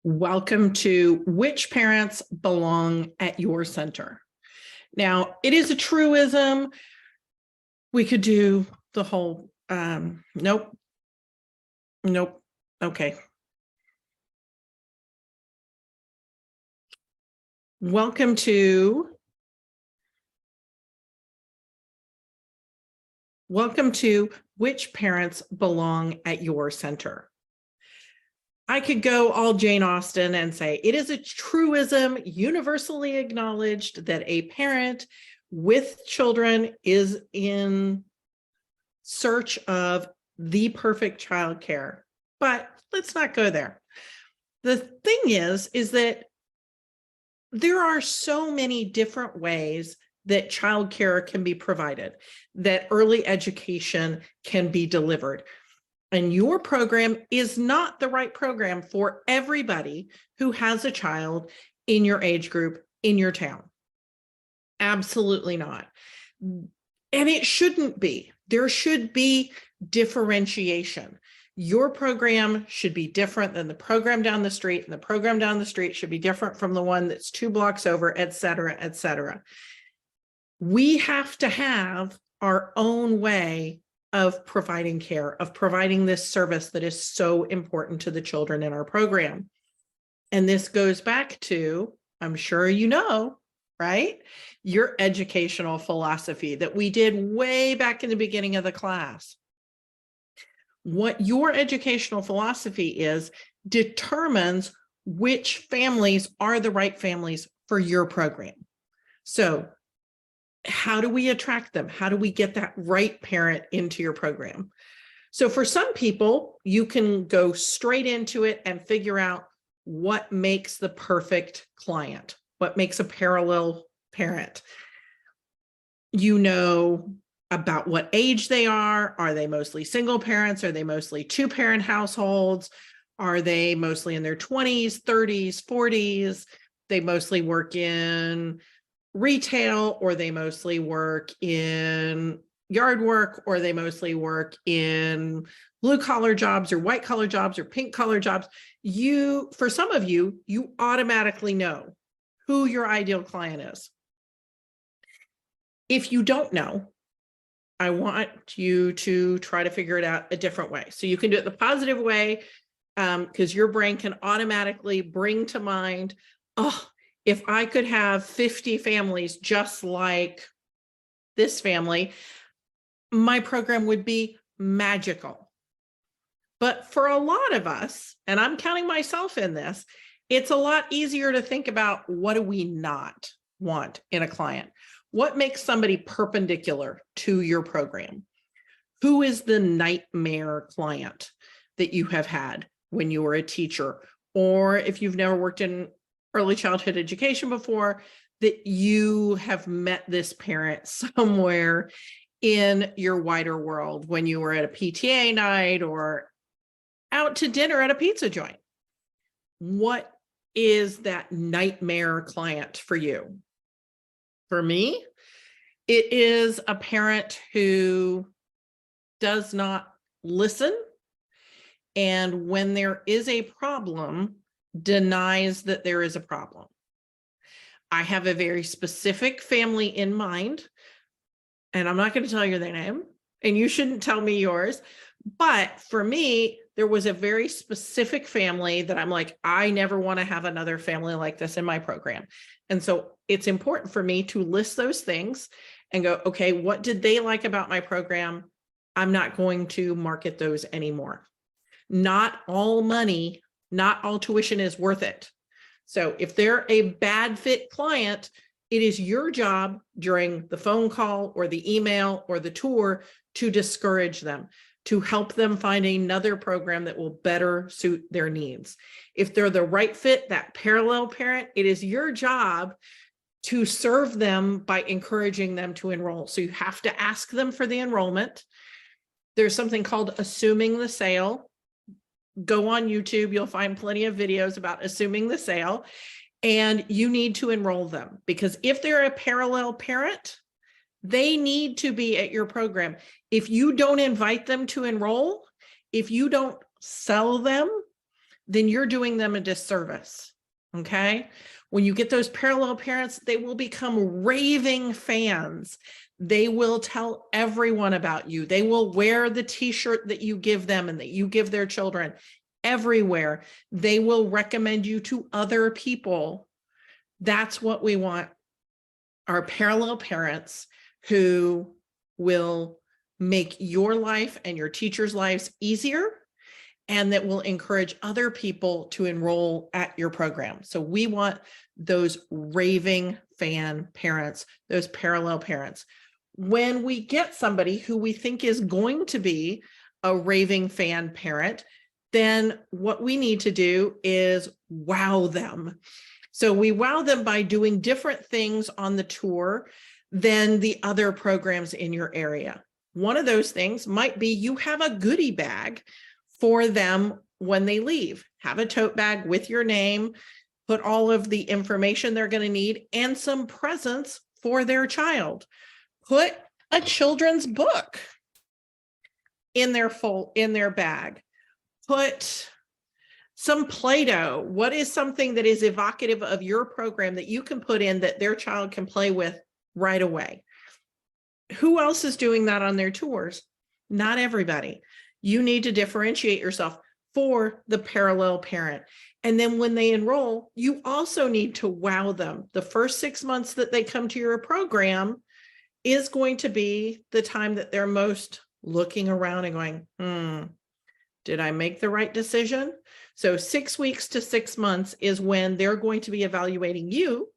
Welcome to Which Parents Belong at Your Center. Now, it is a truism. We could do the whole, nope. Okay. Welcome to Which Parents Belong at Your Center. I could go all Jane Austen and say it is a truism universally acknowledged that a parent with children is in search of the perfect childcare. But let's not go there. The thing is that there are so many different ways that childcare can be provided, that early education can be delivered. And your program is not the right program for everybody who has a child in your age group, in your town. Absolutely not. And it shouldn't be. There should be differentiation. Your program should be different than the program down the street, and the program down the street should be different from the one that's 2 blocks over, et cetera, et cetera. We have to have our own way of providing care, of providing this service that is so important to the children in our program. And this goes back to, I'm sure you know, right? Your educational philosophy that we did way back in the beginning of the class. What your educational philosophy is determines which families are the right families for your program. So how do we attract them? How do we get that right parent into your program? So for some people, you can go straight into it and figure out what makes the perfect client, what makes a parallel parent. You know about what age they are. Are they mostly single parents? Are they mostly 2-parent households? Are they mostly in their 20s, 30s, 40s? They mostly work in retail, or they mostly work in yard work, or they mostly work in blue collar jobs or white collar jobs or pink collar jobs. For some of you, you automatically know who your ideal client is. If you don't know, I want you to try to figure it out a different way. So you can do it the positive way, because your brain can automatically bring to mind, oh, if I could have 50 families just like this family, my program would be magical. But for a lot of us, and I'm counting myself in this, it's a lot easier to think about, what do we not want in a client? What makes somebody perpendicular to your program? Who is the nightmare client that you have had when you were a teacher? Or if you've never worked in early childhood education before, that you have met this parent somewhere in your wider world when you were at a PTA night or out to dinner at a pizza joint. What is that nightmare client for you? For me, it is a parent who does not listen, and when there is a problem, denies that there is a problem. I have a very specific family in mind, and I'm not going to tell you their name, and you shouldn't tell me yours. But for me, there was a very specific family that I'm like, I never want to have another family like this in my program. And so it's important for me to list those things and go, okay, what did they like about my program? I'm not going to market those anymore. Not all money, not all tuition is worth it. So if they're a bad fit client, it is your job during the phone call or the email or the tour to discourage them, to help them find another program that will better suit their needs. If they're the right fit, that parallel parent, it is your job to serve them by encouraging them to enroll. So you have to ask them for the enrollment. There's something called assuming the sale. Go on YouTube, you'll find plenty of videos about assuming the sale, and you need to enroll them, because if they're a parallel parent, they need to be at your program. If you don't invite them to enroll, if you don't sell them, then you're doing them a disservice. Okay. When you get those parallel parents, they will become raving fans. They will tell everyone about you. They will wear the t-shirt that you give them and that you give their children everywhere. They will recommend you to other people. That's what we want. Our parallel parents who will make your life and your teachers' lives easier, and that will encourage other people to enroll at your program. So we want those raving fan parents, those parallel parents. When we get somebody who we think is going to be a raving fan parent, then what we need to do is wow them. So we wow them by doing different things on the tour than the other programs in your area. One of those things might be you have a goodie bag for them when they leave. Have a tote bag with your name, put all of the information they're going to need, and some presents for their child. Put a children's book in their bag. Put some Play-Doh. What is something that is evocative of your program that you can put in that their child can play with right away? Who else is doing that on their tours? Not everybody. You need to differentiate yourself for the parallel parent. And then when they enroll, you also need to wow them. The first 6 months that they come to your program is going to be the time that they're most looking around and going, did I make the right decision? So 6 weeks to 6 months is when they're going to be evaluating you,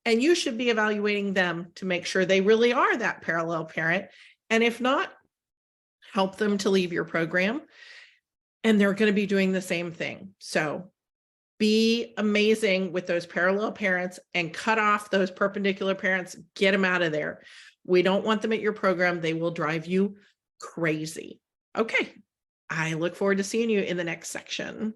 and you should be evaluating them to make sure they really are that parallel parent. And if not, help them to leave your program, and they're going to be doing the same thing. So be amazing with those parallel parents and cut off those perpendicular parents. Get them out of there. We don't want them at your program. They will drive you crazy. Okay. I look forward to seeing you in the next section.